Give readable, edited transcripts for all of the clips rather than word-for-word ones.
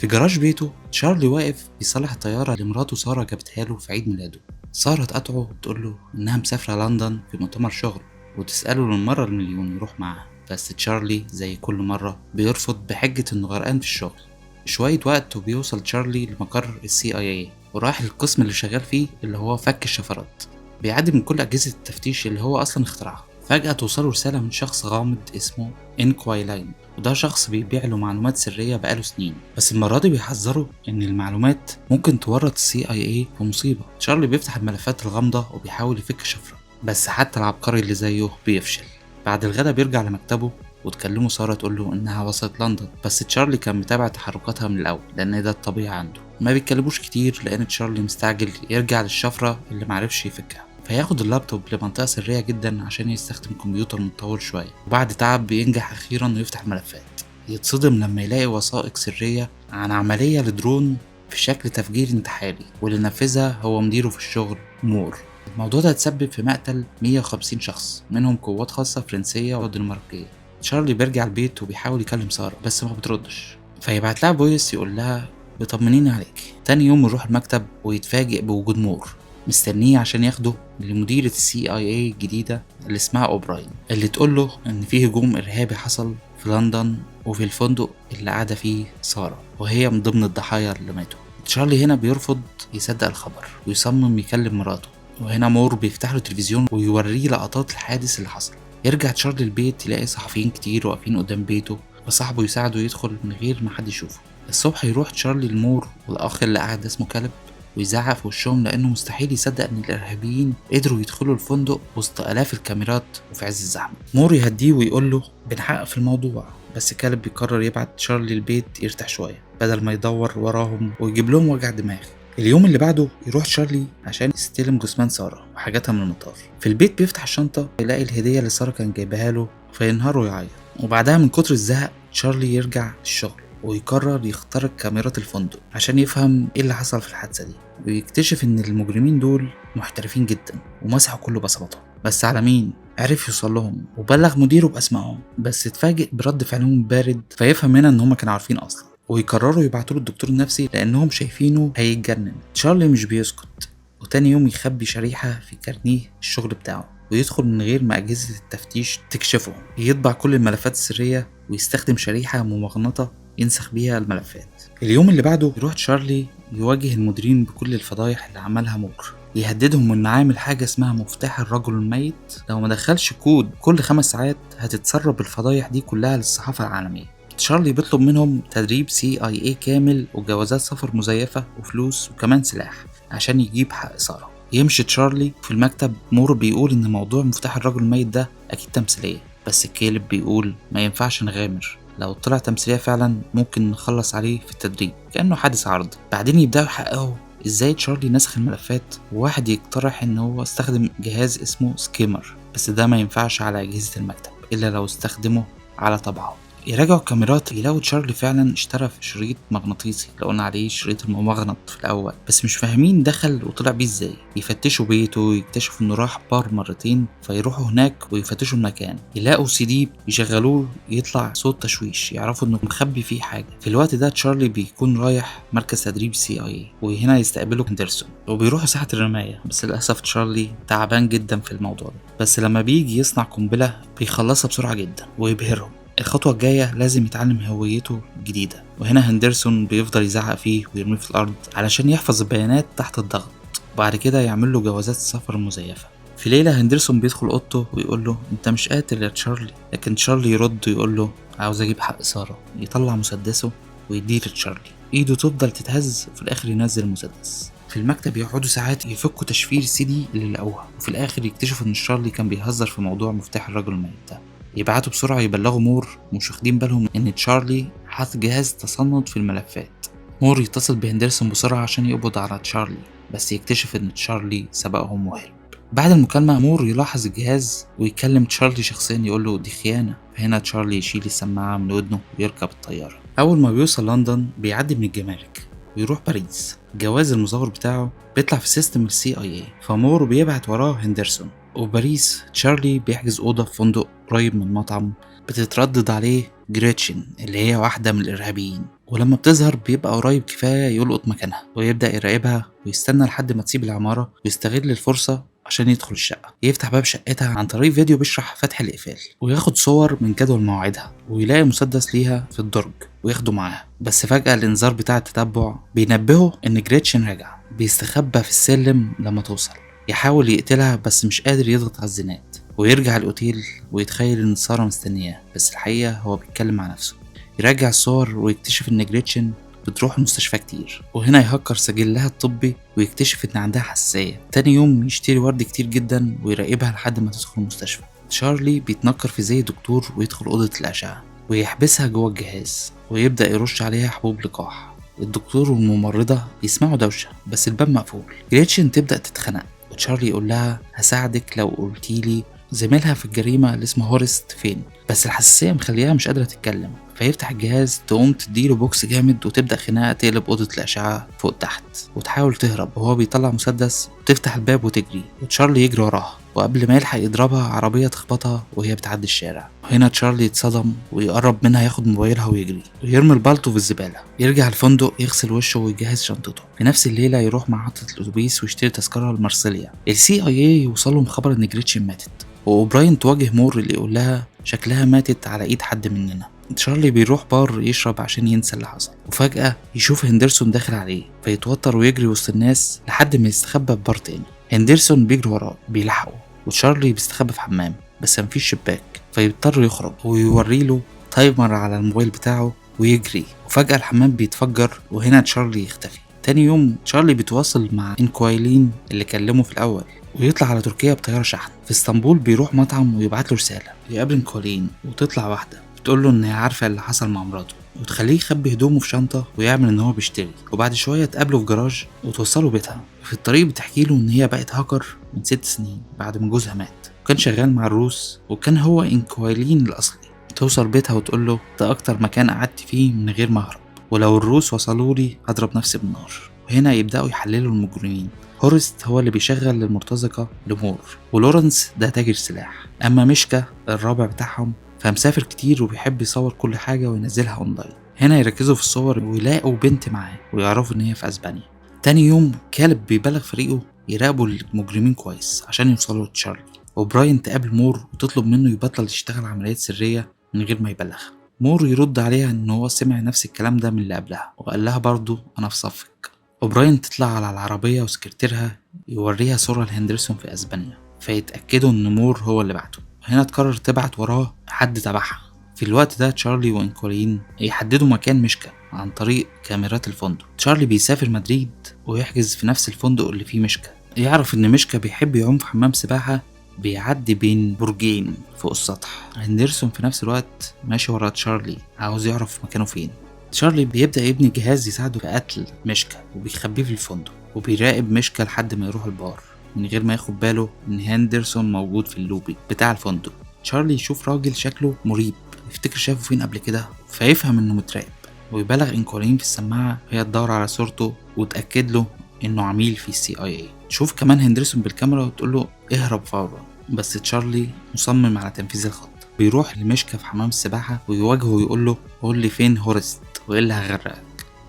في جراج بيته تشارلي واقف بيصلح الطيارة اللي مراته سارة جابتها له في عيد ميلاده. سارة تقاطعه وتقول له إنها مسافرة لندن في مؤتمر شغل، وتسأله للمرة المليون يروح معاها، بس تشارلي زي كل مرة بيرفض بحجة إنه غرقان في الشغل. شوية وقت وبيوصل تشارلي لمقر CIA ورايح للقسم اللي شغال فيه اللي هو فك الشفرات. بيعدي من كل أجهزة التفتيش اللي هو أصلا اخترعها. فجأة توصله رسالة من شخص غامض اسمه إنكوايلاين، وده شخص بيبيع له معلومات سرية بقاله سنين، بس المرة دي بيحذره إن المعلومات ممكن تورط CIA في مصيبة. تشارلي بيفتح الملفات الغامضة وبيحاول يفك الشفرة، بس حتى العبقري اللي زيه بيفشل. بعد الغدا بيرجع لمكتبه وتكلمه سارة تقول له إنها وصلت لندن، بس تشارلي كان متابع تحركاتها من الأول لأن ده الطبيعي عنده. ما بيتكلموش كتير لأن تشارلي مستعجل يرجع للشفرة اللي معرفش يفكها، فياخد اللابتوب لمنطقة سرية جدا عشان يستخدم كمبيوتر متطور شوية، وبعد تعب بينجح أخيرا إنه يفتح الملفات. يتصدم لما يلاقي وثائق سرية عن عملية لدرون في شكل تفجير انتحاري، واللي نفذها هو مديره في الشغل مور. الموضوع ده تسبب في مقتل 150 شخص، منهم قوات خاصة فرنسية ودنماركية. تشارلي بيرجع البيت وبيحاول يكلم سارة بس ما بتردش، فيبعت لها فويس يقول لها بطمنيني عليك. تاني يوم يروح المكتب ويتفاجئ بوجود مور مستنيه عشان ياخده لمديرة CIA الجديدة اللي اسمها أوبراين، اللي تقول له إن في هجوم إرهابي حصل في لندن وفي الفندق اللي قاعدة فيه سارة، وهي من ضمن الضحايا اللي ماتوا. تشارلي هنا بيرفض يصدق الخبر ويصمم يكلم مراته، وهنا مور بيفتح له التلفزيون ويوريه لقطات الحادث اللي حصل. يرجع تشارلي البيت يلاقي صحفيين كتير واقفين قدام بيته، وصاحبه يساعده يدخل من غير ما حد يشوفه. الصبح يروح تشارلي لمور والأخ اللي قاعد اسمه كالب ويزعق في وشهم لأنه مستحيل يصدق إن الإرهابيين قدروا يدخلوا الفندق وسط آلاف الكاميرات وفي عز الزحمة. مور يهديه ويقول له بنحقق في الموضوع، بس كالب بيقرر يبعت تشارلي البيت يرتاح شوية بدل ما يدور وراهم ويجيب لهم وجع دماغ. اليوم اللي بعده يروح تشارلي عشان يستلم جثمان سارة وحاجاتها من المطار. في البيت بيفتح الشنطة يلاقي الهدية اللي سارة كان جايبها له، فينهار ويعيط. وبعدها من كتر الزهق تشارلي يرجع الشغل ويقرر يخترق كاميرات الفندق عشان يفهم ايه اللي حصل في الحادثة دي، ويكتشف ان المجرمين دول محترفين جدا ومسحوا كل بصماتهم. بس على مين؟ عرف يوصل لهم وبلغ مديره باسمائهم، بس اتفاجئ برد فعلهم البارد، فيفهم هنا ان هم كانوا عارفين اصلا، ويقرروا يبعتوا له الدكتور النفسي لانهم شايفينه هيتجنن. تشارلي مش بيسكت، وتاني يوم يخبي شريحة في كارنيه الشغل بتاعه ويدخل من غير ما أجهزة التفتيش تكشفه. يطبع كل الملفات السرية ويستخدم شريحة ممغنطة ينسخ بيها الملفات. اليوم اللي بعده يروح تشارلي يواجه المديرين بكل الفضايح اللي عملها مور، يهددهم ان عامل حاجة اسمها مفتاح الرجل الميت، لو ما دخلش كود كل 5 ساعات هتتسرب الفضايح دي كلها للصحافة العالمية. تشارلي بيطلب منهم تدريب CIA كامل وجوازات سفر مزيفة وفلوس وكمان سلاح عشان يجيب حق سارة. يمشي تشارلي في المكتب. مور بيقول ان موضوع مفتاح الرجل الميت ده اكيد تمثيلية، بس كالب بيقول ما ينفعش نغامر، لو طلع تمثيلية فعلا ممكن نخلص عليه في التدريب كأنه حادث عرض. بعدين يبدأوا يحققوا ازاي تشارلي نسخ الملفات، وواحد يقترح ان هو استخدم جهاز اسمه سكيمر، بس ده ما ينفعش على أجهزة المكتب إلا لو استخدمه على طبعه. يراجعوا الكاميرات يلاقوا تشارلي فعلا اشترى في شريط مغناطيسي اللي قلنا عليه شريط الممغنط في الاول، بس مش فاهمين دخل وطلع بيه ازاي. يفتشوا بيته يكتشفوا انه راح بار مرتين، فيروحوا هناك ويفتشوا المكان يلاقوا CD يشغلوه يطلع صوت تشويش، يعرفوا انه مخبي فيه حاجه. في الوقت ده تشارلي بيكون رايح مركز تدريب CIA، وهنا يستقبله هندرسون وبيروحوا ساحه الرمايه، بس للاسف تشارلي تعبان جدا في الموضوع ده، بس لما بيجي يصنع قنبله بيخلصها بسرعه جدا ويبهرهم. الخطوة الجاية لازم يتعلم هويته الجديدة، وهنا هندرسون بيفضل يزعق فيه ويرميه في الأرض علشان يحفظ البيانات تحت الضغط، وبعد كده يعمل له جوازات السفر المزيفة. في ليلة هندرسون بيدخل أوضته ويقول له أنت مش قاتل يا تشارلي، لكن تشارلي يرد ويقول له عاوز أجيب حق سارة. يطلع مسدسه ويديه لتشارلي، إيده تفضل تتهز وفي الآخر ينزل المسدس. في المكتب يقعدوا ساعات يفكوا تشفير CD اللي لقوها، وفي الآخر يكتشفوا إن تشارلي كان بيهزر في موضوع مفتاح الرجل الميت ده. يبعتوا بسرعة يبلغوا مور، مش واخدين بالهم ان تشارلي حاطط جهاز تصنت في الملفات. مور يتصل بهندرسون بسرعة عشان يقبض على تشارلي، بس يكتشف ان تشارلي سبقهم وهرب. بعد المكالمة مور يلاحظ الجهاز ويكلم تشارلي شخصيا يقول له دي خيانة، فهنا تشارلي يشيل السماعة من ودنه ويركب الطيارة. أول ما بيوصل لندن بيعدي من الجمارك ويروح باريس. الجواز المزور بتاعه بيطلع في سيستم CIA، فمور بيبعت وراه هندرسون. وباريس تشارلي بيحجز أوضة في فندق قريب من مطعم بتتردد عليه جريتشن اللي هي واحدة من الإرهابيين، ولما بتظهر بيبقى قريب كفاية يلقط مكانها ويبدأ يراقبها ويستنى لحد ما تسيب العمارة ويستغل الفرصة عشان يدخل الشقة. يفتح باب شقتها عن طريق فيديو بيشرح فتح الإقفال، وياخد صور من جدول مواعيدها، ويلاقي مسدس ليها في الدرج وياخده معاه. بس فجأة الإنذار بتاع التتبع بينبهه إن جريتشن رجع. بيستخبى في السلم لما توصل، يحاول يقتلها بس مش قادر يضغط على الزناد، ويرجع الأوتيل ويتخيل إن سارة مستنياه، بس الحقيقة هو بيتكلم مع نفسه. يراجع الصور ويكتشف إن جريتشن بتروح المستشفى كتير، وهنا يهكر سجلها الطبي ويكتشف إن عندها حساسية. تاني يوم يشتري ورد كتير جدا ويراقبها لحد ما تدخل المستشفى. تشارلي بيتنكر في زي دكتور ويدخل أوضة الأشعة ويحبسها جوه الجهاز، ويبدأ يرش عليها حبوب لقاح. الدكتور والممرضة يسمعوا دوشة بس الباب مقفول. جريتشن تبدأ تتخنق، وتشارلي يقول لها هساعدك لو قلتيلي زميلها في الجريمة اللي اسمه هورست فين، بس الحساسية مخليها مش قادرة تتكلم. فيفتح الجهاز، تقوم تديله بوكس جامد وتبدأ خناقة تقلب أوضة الأشعة فوق تحت، وتحاول تهرب وهو بيطلع مسدس وتفتح الباب وتجري، وتشارلي يجري وراها، وقبل ما يلحق يضربها عربية تخبطها وهي بتعدي الشارع. هنا تشارلي يتصدم ويقرب منها ياخد موبايلها ويجري ويرمي البالطو في الزبالة. يرجع الفندق يغسل وشه ويجهز شنطته. في نفس الليلة يروح محطة الأتوبيس ويشتري تذكرة لمارسيليا. CIA يوصلهم خبر إن جريتشن ماتت، وأوبراين تواجه مور اللي يقول لها شكلها ماتت على إيد حد مننا. تشارلي بيروح بار يشرب عشان ينسى اللي حصل، وفجأة يشوف هندرسون داخل عليه فيتوتر ويجري وسط الناس لحد ما يستخبى في بار تاني. هندرسون بيجري وراه بيلحقه، وتشارلي بيستخبى في حمام بس مفيش شباك فيضطر يخرج ويوريله تايمر على الموبايل بتاعه ويجري، وفجأة الحمام بيتفجر وهنا تشارلي يختفي. تاني يوم تشارلي بيتواصل مع إنكوايلين اللي كلمه في الأول ويطلع على تركيا بطيارة شحن. في اسطنبول بيروح مطعم ويبعت له رسالة، يقابل إنكوايلين وتطلع واحدة بتقول له إن هي عارفة اللي حصل مع مراته، وتخليه يخبي هدومه في شنطة ويعمل إن هو بيشتري. وبعد شوية تقابله في جراج وتوصله بيتها. في الطريق بتحكي له إن هي بقت هاكر من 6 سنين بعد ما جوزها مات، وكان شغال مع الروس وكان هو إنكوايلين الأصلي. توصل بيتها وتقول له ده أكتر مكان قعدت فيه من غير ما أهرب، ولو الروس وصلوا لي هضرب نفسي بالنار. وهنا يبدأوا يحللوا المجرمين. هورست هو اللي بيشغل المرتزقة لمور، ولورنس ده تاجر سلاح. أما ميشكا الرابع بتاعهم فمسافر كتير وبيحب يصور كل حاجة وينزلها اونلاين. هنا يركزوا في الصور ويلاقوا بنت معاه ويعرفوا ان هي في اسبانيا. تاني يوم كالب بيبلغ فريقه يراقبوا المجرمين كويس عشان يوصلوا لتشارلي. وبراين تقابل مور وتطلب منه يبطل يشتغل عمليات سرية من غير ما يبلغها. مور يرد عليها ان هو سمع نفس الكلام ده من اللي قبلها، وقال لها برضو انا في صفك. وبراين تطلع على العربية وسكرتيرها يوريها صورة لهندرسون في اسبانيا، فيتأكدوا ان مور هو اللي بعته. هنا تقرر تبعت وراه حد تبعها. في الوقت ده تشارلي وإنكولين يحددوا مكان ميشكا عن طريق كاميرات الفندق. تشارلي بيسافر مدريد ويحجز في نفس الفندق اللي فيه ميشكا. يعرف ان ميشكا بيحب يعوم في حمام سباحة بيعدي بين برجين فوق السطح. هندرسون في نفس الوقت ماشي ورا تشارلي عاوز يعرف مكانه فين. تشارلي بيبدأ يبني جهاز يساعده في قتل ميشكا وبيخبيه في الفندق، وبيراقب ميشكا لحد ما يروح البار من غير ما ياخد باله ان هندرسون موجود في اللوبي بتاع الفندق. تشارلي يشوف راجل شكله مريب يفتكر شافه فين قبل كده فيفهم انه متراقب، ويبلغ إنكولين في السماعة هي تدور على صورته وتأكد له انه عميل في CIA. تشوف كمان هندرسون بالكاميرا وتقول له اهرب فورا، بس تشارلي مصمم على تنفيذ الخط. بيروح لميشكا في حمام السباحة ويواجهه ويقول له قول لي فين هورست وايه اللي هغرقك.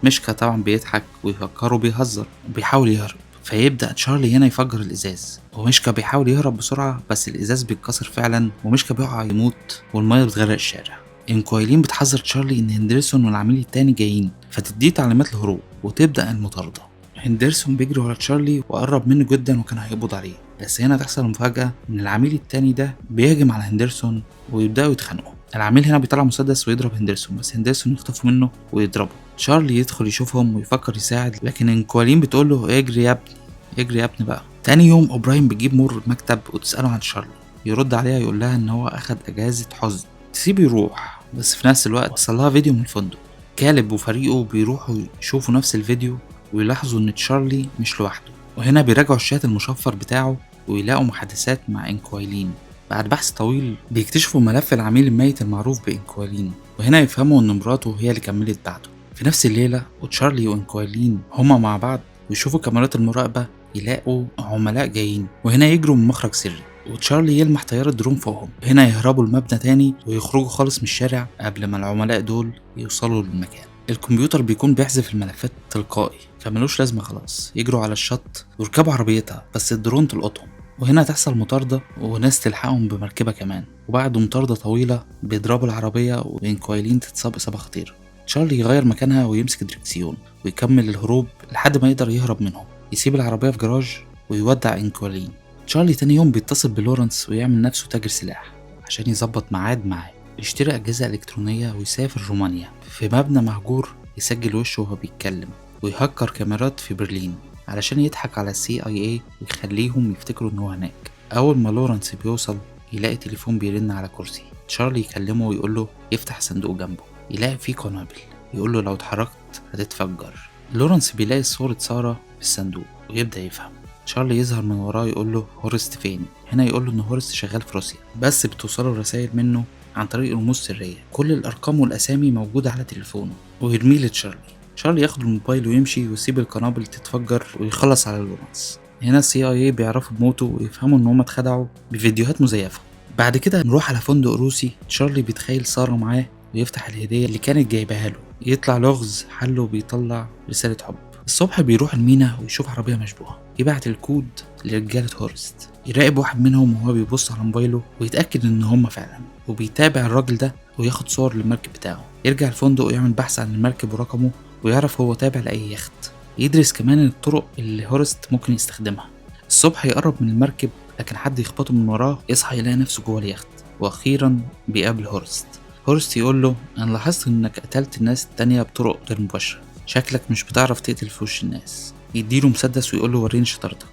ميشكا طبعا بيضحك ويفكره بيهزر وبيحاول يهرب. فيبدأ تشارلي هنا يفجر الإزاز، وميشكا بيحاول يهرب بسرعة بس الإزاز بيتكسر فعلا وميشكا بيقع يموت والمية بتغرق الشارع. إنكوايلين بتحذر تشارلي إن هندرسون والعميل التاني جايين فتديه تعليمات الهروب وتبدأ المطاردة. هندرسون بيجري ورا تشارلي وقرب منه جدا وكان هيقبض عليه، بس هنا تحصل مفاجأة إن العميل التاني ده بيهجم على هندرسون ويبدأوا يتخانقوا. العميل هنا بيطلع مسدس ويضرب هندرسون بس هندرسون يخطف منه ويضربه. تشارلي يدخل يشوفهم ويفكر يساعد لكن إنكوايلين بتقول له اجري يا ابني اجري يا ابني بقى. تاني يوم أوبراين بتجيب مور المكتب وتسأله عن تشارلي. يرد عليها يقول لها إن هو أخد أجازة حزن تسيبه يروح، بس في نفس الوقت وصلها فيديو من الفندق. كالب وفريقه بيروحوا يشوفوا نفس الفيديو ويلاحظوا إن تشارلي مش لوحده. وهنا بيراجعوا الشات المشفر بتاعه ويلاقوا محادثات مع إنكوايلين. بعد بحث طويل بيكتشفوا ملف العميل الميت المعروف بإنكوايلين، وهنا يفهموا إن مراته هي اللي كملت بعده. في نفس الليلة وتشارلي وإنكوايلين هما مع بعض ويشوفوا كاميرات المراقبة يلاقوا عملاء جايين، وهنا يجروا من مخرج سري. وتشارلي يلمح طيارة درون فوقهم. هنا يهربوا المبنى تاني ويخرجوا خالص من الشارع قبل ما العملاء دول يوصلوا للمكان. الكمبيوتر بيكون بيحذف الملفات تلقائي فملوش لازمة خلاص، يجروا على الشط ويركبوا عربيتها بس الدرون تلقطهم. وهنا تحصل مطاردة وناس تلحقهم بمركبة كمان، وبعد مطاردة طويلة بيضربوا العربية وإنكوايلين تتصاب إصابة خطيرة. تشارلي يغير مكانها ويمسك الدركسيون ويكمل الهروب لحد ما يقدر يهرب منهم، يسيب العربية في جراج ويودع إنكوايلين. تشارلي تاني يوم بيتصل بلورنس ويعمل نفسه تاجر سلاح عشان يظبط ميعاد معاه، يشتري أجهزة إلكترونية ويسافر رومانيا في مبنى مهجور يسجل وشه وهو بيتكلم، ويهكر كاميرات في برلين علشان يضحك على CIA ويخليهم يفتكروا إن هو هناك. أول ما لورنس بيوصل يلاقي تليفون بيرن على كرسي، تشارلي يكلمه ويقوله يفتح صندوق جنبه، يلاقي فيه قنابل، يقوله لو اتحركت هتتفجر. لورنس بيلاقي صورة سارة في الصندوق ويبدأ يفهم. تشارلي يظهر من وراه يقوله هورست فين. هنا يقوله ان هورست شغال في روسيا بس بتوصله رسائل منه عن طريق رموز سرية، كل الارقام والاسامي موجودة على تليفونه، ويرميه لتشارلي. تشارلي ياخد الموبايل ويمشي ويسيب القنابل تتفجر ويخلص على لورنس. هنا CIA بيعرفوا بموته ويفهموا ان هم اتخدعوا بفيديوهات مزيفة. بعد كده نروح على فندق روسي، تشارلي بيتخيل سارة معاه ويفتح الهدية اللي كانت جايبها له، يطلع لغز حله بيطلع رسالة حب. الصبح بيروح المينا ويشوف عربية مشبوهة، يبعت الكود لرجالة هورست، يراقب واحد منهم وهو بيبص على موبايله ويتأكد ان هما فعلا، وبيتابع الراجل ده وياخد صور للمركب بتاعه. يرجع الفندق ويعمل بحث عن المركب ورقمه ويعرف هو تابع لأي يخت. يدرس كمان الطرق اللي هورست ممكن يستخدمها. الصبح يقرب من المركب لكن حد يخبطه من وراه، يصحى يلاقي نفسه جوه اليخت. واخيرا بيقابل هورست. هورست يقول له انا لاحظت انك قتلت الناس التانية بطرق غير مباشرة، شكلك مش بتعرف تقتل في وش الناس. يديله مسدس ويقول له وريني شطارتك،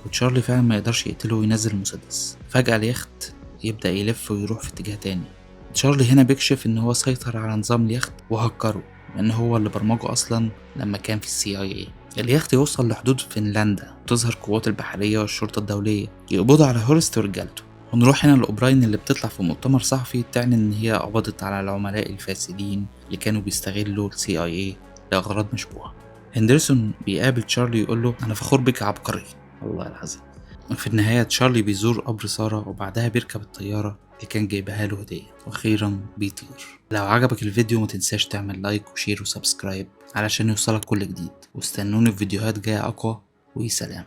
وتشارلي فعلا ما يقدرش يقتله وينزل المسدس. فجأة اليخت يبدأ يلف ويروح في اتجاه تاني. تشارلي هنا بيكشف ان هو سيطر على نظام اليخت وهكره، لان هو اللي برمجه اصلا لما كان في CIA. اليخت يوصل لحدود فنلندا وتظهر قوات البحرية والشرطة الدولية يقبضوا على هورست ورجالته. ونروح هنا لأوبراين اللي بتطلع في مؤتمر صحفي تعلن ان هي قبضت على العملاء الفاسدين اللي كانوا بيستغلوا CIA لأغراض مشبوهة. هندرسون بيقابل تشارلي يقول له أنا فخور بك يا عبقري. والله العظيم. في النهاية تشارلي بيزور قبر سارة وبعدها بيركب الطيارة اللي كان جايبها له هدية، وأخيرا بيطير. لو عجبك الفيديو متنساش تعمل لايك وشير وسبسكرايب علشان يوصلك كل جديد، واستنوني في فيديوهات جاية أقوى. وسلام.